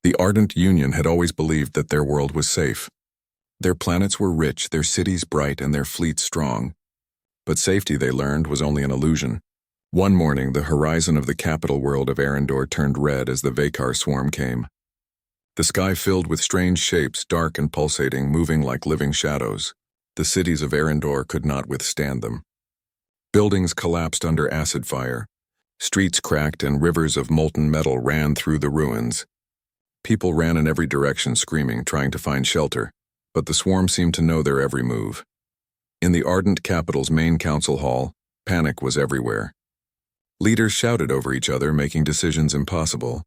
The Ardent Union had always believed that their world was safe. Their planets were rich, their cities bright, and their fleets strong. But safety, they learned, was only an illusion. One morning, the horizon of the capital world of Arendor turned red as the Vakar swarm came. The sky filled with strange shapes, dark and pulsating, moving like living shadows. The cities of Arendor could not withstand them. Buildings collapsed under acid fire. Streets cracked and rivers of molten metal ran through the ruins. People ran in every direction screaming, trying to find shelter, but the swarm seemed to know their every move. In the Ardent Capital's main council hall, panic was everywhere. Leaders shouted over each other, making decisions impossible.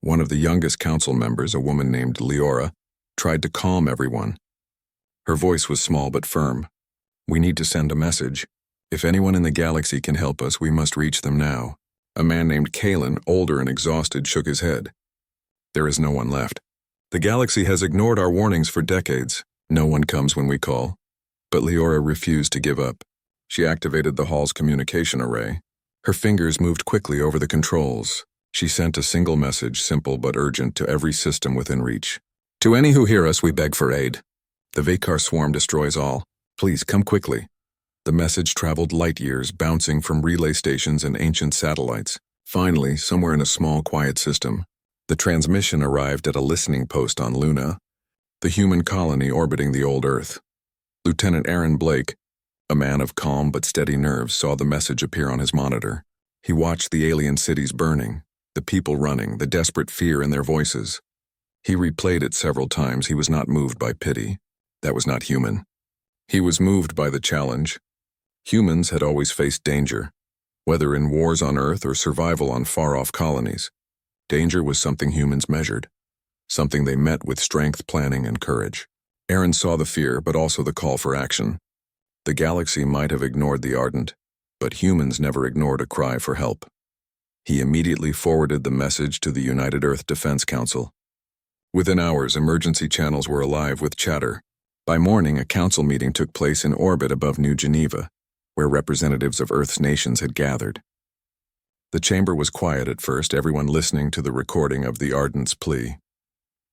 One of the youngest council members, a woman named Leora, tried to calm everyone. Her voice was small but firm. "We need to send a message. If anyone in the galaxy can help us, we must reach them now." A man named Kalen, older and exhausted, shook his head. "There is no one left. The galaxy has ignored our warnings for decades. No one comes when we call." But Leora refused to give up. She activated the hall's communication array. Her fingers moved quickly over the controls. She sent a single message, simple but urgent, to every system within reach. "To any who hear us, we beg for aid. The Vakar swarm destroys all. Please come quickly." The message traveled light years, bouncing from relay stations and ancient satellites. Finally, somewhere in a small, quiet system, the transmission arrived at a listening post on Luna, the human colony orbiting the old Earth. Lieutenant Aaron Blake, a man of calm but steady nerves, saw the message appear on his monitor. He watched the alien cities burning, the people running, the desperate fear in their voices. He replayed it several times. He was not moved by pity. That was not human. He was moved by the challenge. Humans had always faced danger, whether in wars on Earth or survival on far-off colonies. Danger was something humans measured, something they met with strength, planning, and courage. Aaron saw the fear, but also the call for action. The galaxy might have ignored the Ardent, but humans never ignored a cry for help. He immediately forwarded the message to the United Earth Defense Council. Within hours, emergency channels were alive with chatter. By morning, a council meeting took place in orbit above New Geneva, where representatives of Earth's nations had gathered. The chamber was quiet at first, everyone listening to the recording of the Ardent's plea.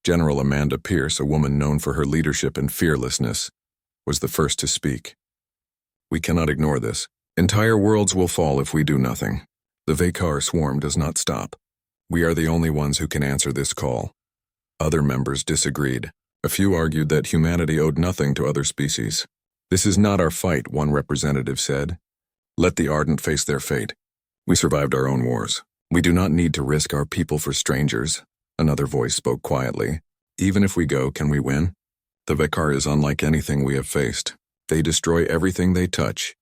General Amanda Pierce, a woman known for her leadership and fearlessness, was the first to speak. "We cannot ignore this. Entire worlds will fall if we do nothing. The Vakar swarm does not stop. We are the only ones who can answer this call." Other members disagreed. A few argued that humanity owed nothing to other species. "This is not our fight," one representative said. "Let the Ardent face their fate. We survived our own wars. We do not need to risk our people for strangers." Another voice spoke quietly. "Even if we go, can we win? The Vakar is unlike anything we have faced. They destroy everything they touch."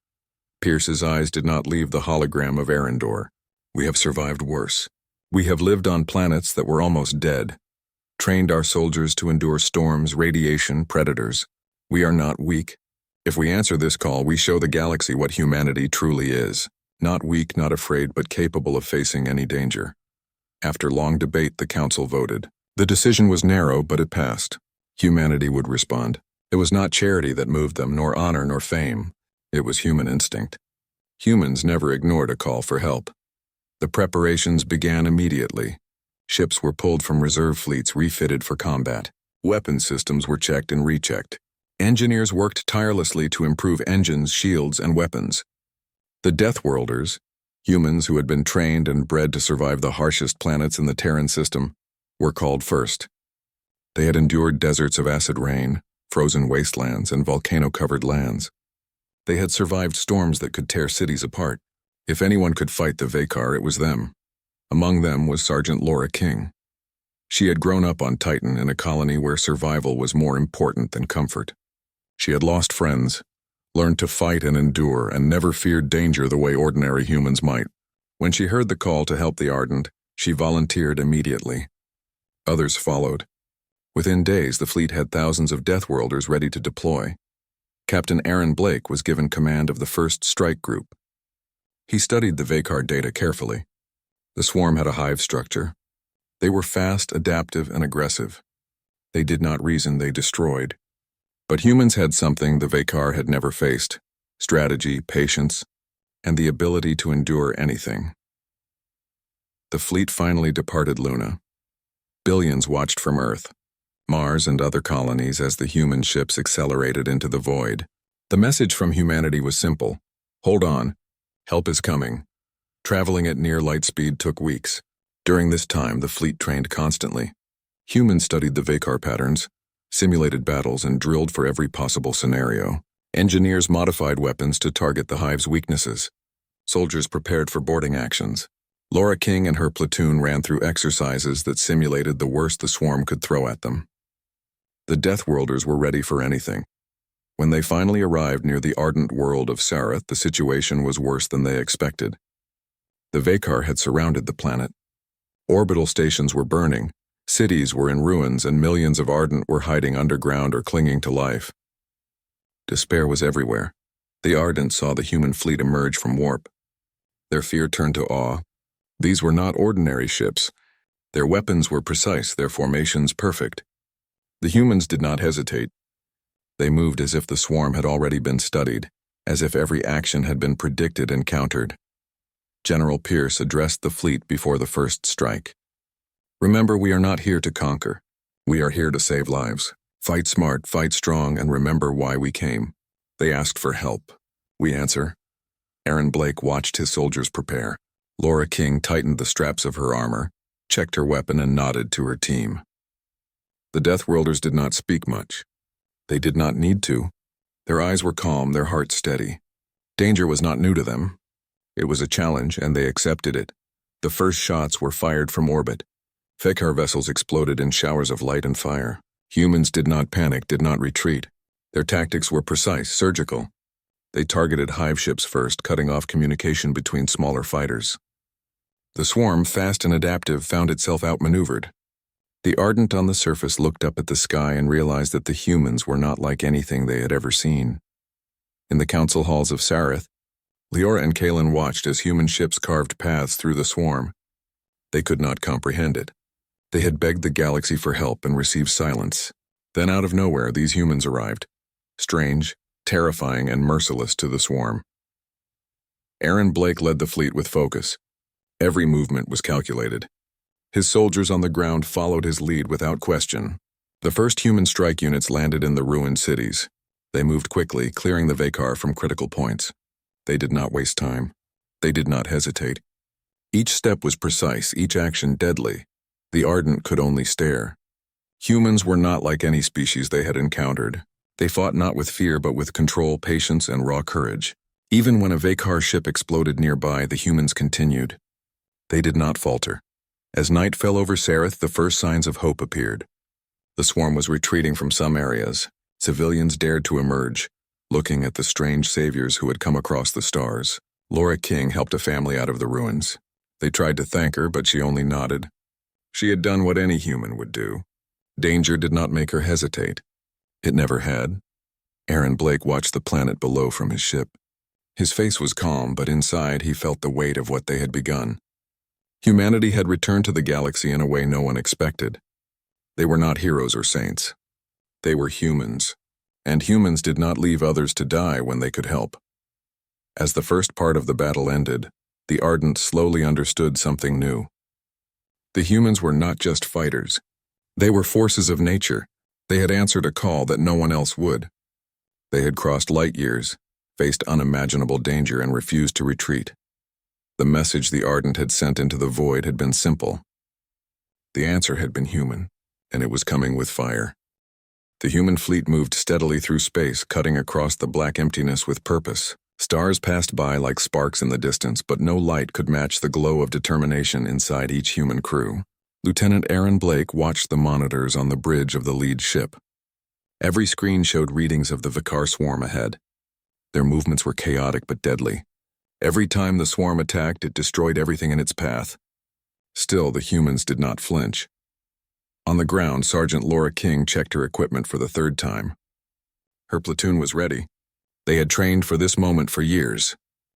Pierce's eyes did not leave the hologram of Arendor. "We have survived worse. We have lived on planets that were almost dead, trained our soldiers to endure storms, radiation, predators. We are not weak. If we answer this call, we show the galaxy what humanity truly is. Not weak, not afraid, but capable of facing any danger." After long debate, the council voted. The decision was narrow, but it passed. Humanity would respond. It was not charity that moved them, nor honor, nor fame. It was human instinct. Humans never ignored a call for help. The preparations began immediately. Ships were pulled from reserve fleets, refitted for combat. Weapon systems were checked and rechecked. Engineers worked tirelessly to improve engines, shields, and weapons. The Deathworlders, humans who had been trained and bred to survive the harshest planets in the Terran system, were called first. They had endured deserts of acid rain, frozen wastelands, and volcano-covered lands. They had survived storms that could tear cities apart. If anyone could fight the Vakar, it was them. Among them was Sergeant Laura King. She had grown up on Titan in a colony where survival was more important than comfort. She had lost friends, learned to fight and endure, and never feared danger the way ordinary humans might. When she heard the call to help the Ardent, she volunteered immediately. Others followed. Within days, the fleet had thousands of Deathworlders ready to deploy. Captain Aaron Blake was given command of the first strike group. He studied the Vakar data carefully. The swarm had a hive structure. They were fast, adaptive, and aggressive. They did not reason, they destroyed. But humans had something the Vakar had never faced: strategy, patience, and the ability to endure anything. The fleet finally departed Luna. Billions watched from Earth, Mars, and other colonies as the human ships accelerated into the void. The message from humanity was simple. Hold on. Help is coming. Traveling at near light speed took weeks. During this time, the fleet trained constantly. Humans studied the Vakar patterns, simulated battles, and drilled for every possible scenario. Engineers modified weapons to target the hive's weaknesses. Soldiers prepared for boarding actions. Laura King and her platoon ran through exercises that simulated the worst the swarm could throw at them. The Deathworlders were ready for anything. When they finally arrived near the ardent world of Sarath, the situation was worse than they expected. The Vakar had surrounded the planet. Orbital stations were burning, cities were in ruins, and millions of Ardent were hiding underground or clinging to life. Despair was everywhere. The Ardent saw the human fleet emerge from warp. Their fear turned to awe. These were not ordinary ships. Their weapons were precise, their formations perfect. The humans did not hesitate. They moved as if the swarm had already been studied, as if every action had been predicted and countered. General Pierce addressed the fleet before the first strike. Remember, we are not here to conquer. We are here to save lives. Fight smart, fight strong, and remember why we came. They asked for help. We answer. Aaron Blake watched his soldiers prepare. Laura King tightened the straps of her armor, checked her weapon, and nodded to her team. The Deathworlders did not speak much. They did not need to. Their eyes were calm, their hearts steady. Danger was not new to them. It was a challenge, and they accepted it. The first shots were fired from orbit. Vakar vessels exploded in showers of light and fire. Humans did not panic, did not retreat. Their tactics were precise, surgical. They targeted hive ships first, cutting off communication between smaller fighters. The swarm, fast and adaptive, found itself outmaneuvered. The Ardent on the surface looked up at the sky and realized that the humans were not like anything they had ever seen. In the council halls of Sarath, Leora and Kalen watched as human ships carved paths through the swarm. They could not comprehend it. They had begged the galaxy for help and received silence. Then out of nowhere, these humans arrived. Strange, terrifying, and merciless to the swarm. Aaron Blake led the fleet with focus. Every movement was calculated. His soldiers on the ground followed his lead without question. The first human strike units landed in the ruined cities. They moved quickly, clearing the Vakar from critical points. They did not waste time. They did not hesitate. Each step was precise, each action deadly. The Ardent could only stare. Humans were not like any species they had encountered. They fought not with fear but with control, patience, and raw courage. Even when a Vakar ship exploded nearby, the humans continued. They did not falter. As night fell over Sarath, the first signs of hope appeared. The swarm was retreating from some areas. Civilians dared to emerge, looking at the strange saviors who had come across the stars. Laura King helped a family out of the ruins. They tried to thank her, but she only nodded. She had done what any human would do. Danger did not make her hesitate. It never had. Aaron Blake watched the planet below from his ship. His face was calm, but inside he felt the weight of what they had begun. Humanity had returned to the galaxy in a way no one expected. They were not heroes or saints. They were humans, and humans did not leave others to die when they could help. As the first part of the battle ended, the Ardent slowly understood something new. The humans were not just fighters. They were forces of nature. They had answered a call that no one else would. They had crossed light years, faced unimaginable danger, and refused to retreat. The message the Ardent had sent into the void had been simple. The answer had been human, and it was coming with fire. The human fleet moved steadily through space, cutting across the black emptiness with purpose. Stars passed by like sparks in the distance, but no light could match the glow of determination inside each human crew. Lieutenant Aaron Blake watched the monitors on the bridge of the lead ship. Every screen showed readings of the Vakar swarm ahead. Their movements were chaotic but deadly. Every time the swarm attacked, it destroyed everything in its path. Still, the humans did not flinch. On the ground, Sergeant Laura King checked her equipment for the third time. Her platoon was ready. They had trained for this moment for years.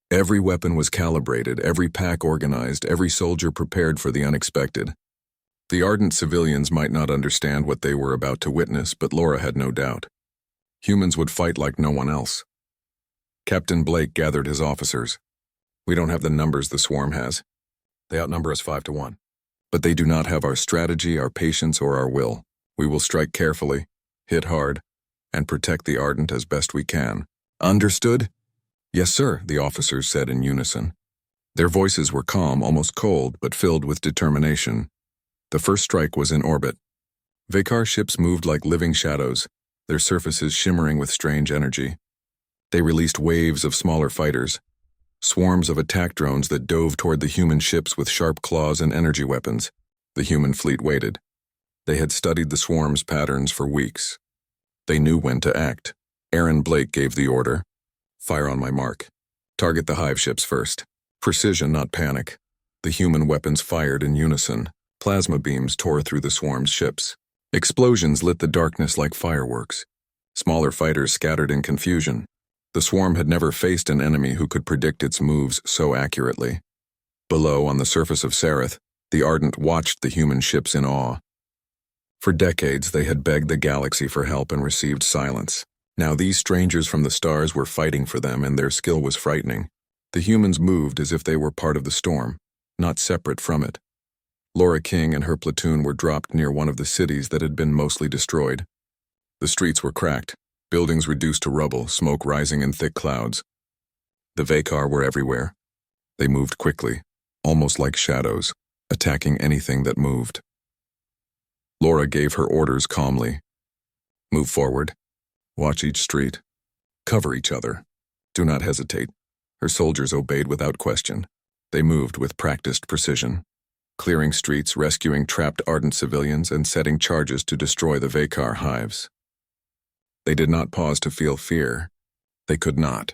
Every weapon was calibrated, every pack organized, every soldier prepared for the unexpected. The Ardent civilians might not understand what they were about to witness, but Laura had no doubt. Humans would fight like no one else. Captain Blake gathered his officers. We don't have the numbers the swarm has. They outnumber us 5-1. But they do not have our strategy, our patience, or our will. We will strike carefully, hit hard, and protect the Ardent as best we can. Understood? Yes, sir, the officers said in unison. Their voices were calm, almost cold, but filled with determination. The first strike was in orbit. Vekar ships moved like living shadows, their surfaces shimmering with strange energy. They released waves of smaller fighters, swarms of attack drones that dove toward the human ships with sharp claws and energy weapons. The human fleet waited. They had studied the swarm's patterns for weeks. They knew when to act. Aaron Blake gave the order. Fire on my mark. Target the hive ships first. Precision, not panic. The human weapons fired in unison. Plasma beams tore through the swarm's ships. Explosions lit the darkness like fireworks. Smaller fighters scattered in confusion. The swarm had never faced an enemy who could predict its moves so accurately. Below, on the surface of Sareth, the Ardent watched the human ships in awe. For decades, they had begged the galaxy for help and received silence. Now these strangers from the stars were fighting for them, and their skill was frightening. The humans moved as if they were part of the storm, not separate from it. Laura King and her platoon were dropped near one of the cities that had been mostly destroyed. The streets were cracked, buildings reduced to rubble, smoke rising in thick clouds. The Vekar were everywhere. They moved quickly, almost like shadows, attacking anything that moved. Laura gave her orders calmly. Move forward. Watch each street. Cover each other. Do not hesitate. Her soldiers obeyed without question. They moved with practiced precision, clearing streets, rescuing trapped Ardent civilians, and setting charges to destroy the Vekar hives. They did not pause to feel fear. They could not.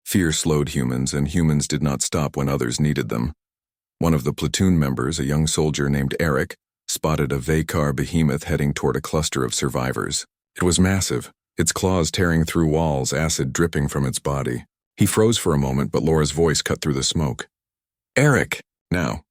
Fear slowed humans, and humans did not stop when others needed them. One of the platoon members, a young soldier named Eric, spotted a Vekar behemoth heading toward a cluster of survivors. It was massive, its claws tearing through walls, acid dripping from its body. He froze for a moment, but Laura's voice cut through the smoke. Eric! Now!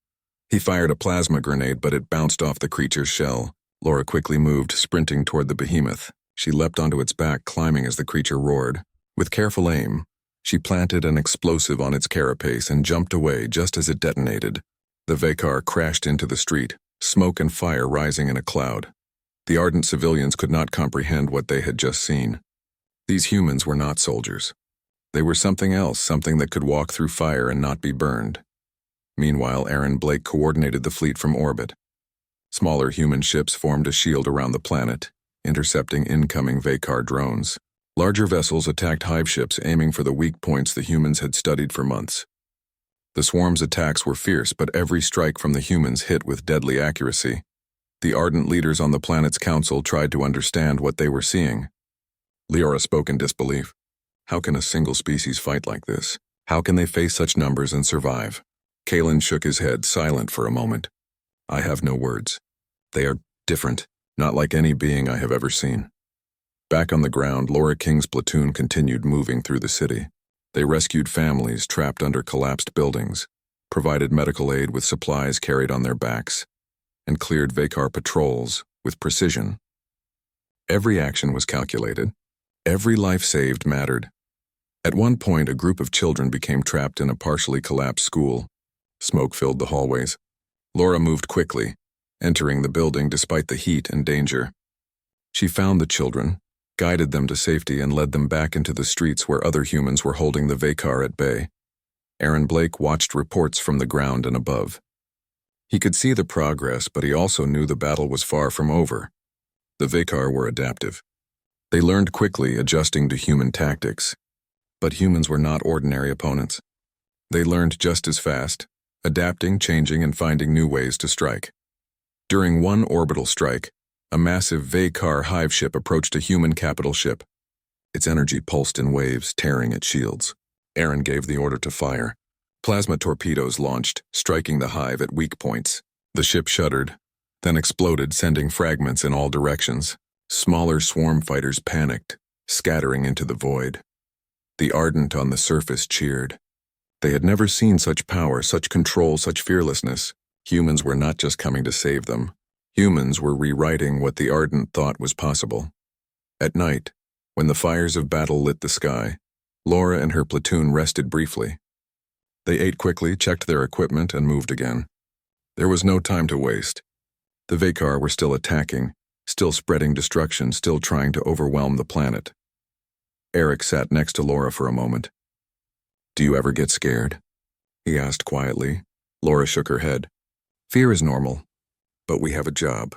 He fired a plasma grenade, but it bounced off the creature's shell. Laura quickly moved, sprinting toward the behemoth. She leapt onto its back, climbing as the creature roared. With careful aim, she planted an explosive on its carapace and jumped away just as it detonated. The Vekar crashed into the street, smoke and fire rising in a cloud. The Ardent civilians could not comprehend what they had just seen. These humans were not soldiers. They were something else, something that could walk through fire and not be burned. Meanwhile, Aaron Blake coordinated the fleet from orbit. Smaller human ships formed a shield around the planet, intercepting incoming Vekar drones. Larger vessels attacked hive ships, aiming for the weak points the humans had studied for months. The swarm's attacks were fierce, but every strike from the humans hit with deadly accuracy. The Ardent leaders on the planet's council tried to understand what they were seeing. Leora spoke in disbelief. How can a single species fight like this? How can they face such numbers and survive? Kalen shook his head, silent for a moment. I have no words. They are different, not like any being I have ever seen. Back on the ground, Laura King's platoon continued moving through the city. They rescued families trapped under collapsed buildings, provided medical aid with supplies carried on their backs, and cleared Vekar patrols with precision. Every action was calculated. Every life saved mattered. At one point, a group of children became trapped in a partially collapsed school. Smoke filled the hallways. Laura moved quickly, entering the building despite the heat and danger. She found the children, guided them to safety, and led them back into the streets where other humans were holding the Vekar at bay. Aaron Blake watched reports from the ground and above. He could see the progress, but he also knew the battle was far from over. The Vekar were adaptive. They learned quickly, adjusting to human tactics. But humans were not ordinary opponents. They learned just as fast, adapting, changing, and finding new ways to strike. During one orbital strike, a massive Vekar hive ship approached a human capital ship. Its energy pulsed in waves, tearing at shields. Aaron gave the order to fire. Plasma torpedoes launched, striking the hive at weak points. The ship shuddered, then exploded, sending fragments in all directions. Smaller swarm fighters panicked, scattering into the void. The Ardent on the surface cheered. They had never seen such power, such control, such fearlessness. Humans were not just coming to save them. Humans were rewriting what the Ardent thought was possible. At night, when the fires of battle lit the sky, Laura and her platoon rested briefly. They ate quickly, checked their equipment, and moved again. There was no time to waste. The Vakar were still attacking, still spreading destruction, still trying to overwhelm the planet. Eric sat next to Laura for a moment. "Do you ever get scared?" he asked quietly. Laura shook her head. "Fear is normal, but we have a job.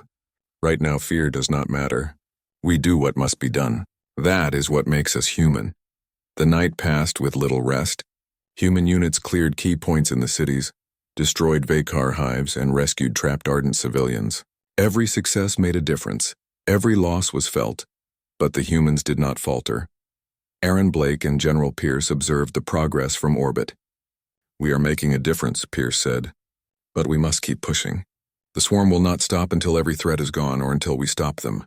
Right now, fear does not matter. We do what must be done. That is what makes us human." The night passed with little rest. Human units cleared key points in the cities, destroyed Vakar hives, and rescued trapped ardent civilians. Every success made a difference. Every loss was felt, but the humans did not falter. Aaron Blake and General Pierce observed the progress from orbit. "We are making a difference," Pierce said, "but we must keep pushing. The swarm will not stop until every threat is gone or until we stop them."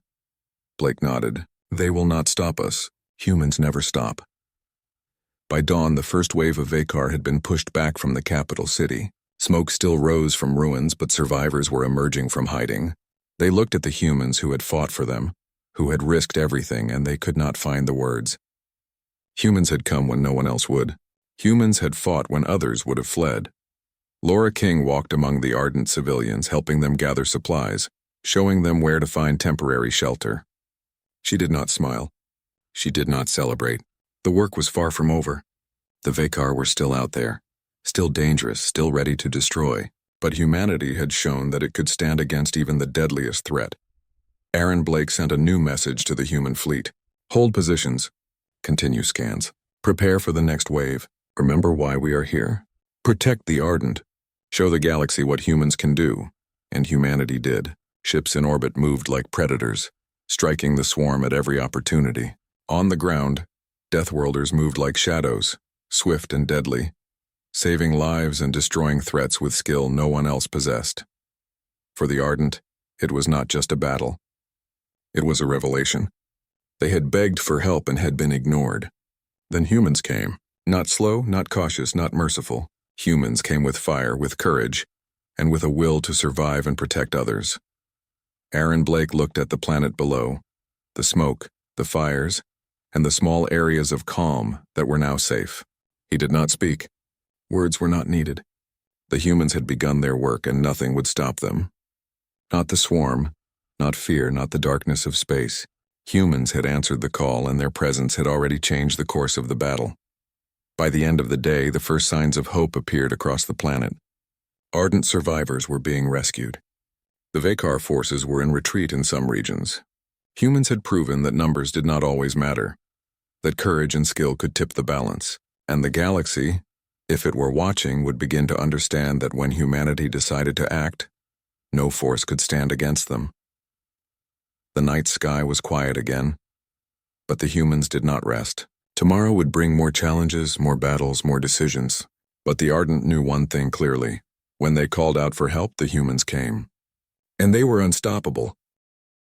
Blake nodded. "They will not stop us. Humans never stop." By dawn, the first wave of Vakar had been pushed back from the capital city. Smoke still rose from ruins, but survivors were emerging from hiding. They looked at the humans who had fought for them, who had risked everything, and they could not find the words. Humans had come when no one else would. Humans had fought when others would have fled. Laura King walked among the ardent civilians, helping them gather supplies, showing them where to find temporary shelter. She did not smile. She did not celebrate. The work was far from over. The Vakar were still out there, still dangerous, still ready to destroy, but humanity had shown that it could stand against even the deadliest threat. Aaron Blake sent a new message to the human fleet. "Hold positions. Continue scans. Prepare for the next wave. Remember why we are here. Protect the ardent. Show the galaxy what humans can do." And humanity did. Ships in orbit moved like predators, striking the swarm at every opportunity. On the ground, Deathworlders moved like shadows, swift and deadly, saving lives and destroying threats with skill no one else possessed. For the ardent, it was not just a battle. It was a revelation. They had begged for help and had been ignored. Then humans came. Not slow, not cautious, not merciful. Humans came with fire, with courage, and with a will to survive and protect others. Aaron Blake looked at the planet below, the smoke, the fires, and the small areas of calm that were now safe. He did not speak. Words were not needed. The humans had begun their work, and nothing would stop them. Not the swarm, not fear, not the darkness of space. Humans had answered the call, and their presence had already changed the course of the battle. By the end of the day, the first signs of hope appeared across the planet. Ardent survivors were being rescued. The Vakar forces were in retreat in some regions. Humans had proven that numbers did not always matter, that courage and skill could tip the balance, and the galaxy, if it were watching, would begin to understand that when humanity decided to act, no force could stand against them. The night sky was quiet again, but the humans did not rest. Tomorrow would bring more challenges, more battles, more decisions. But the Ardent knew one thing clearly. When they called out for help, the humans came. And they were unstoppable.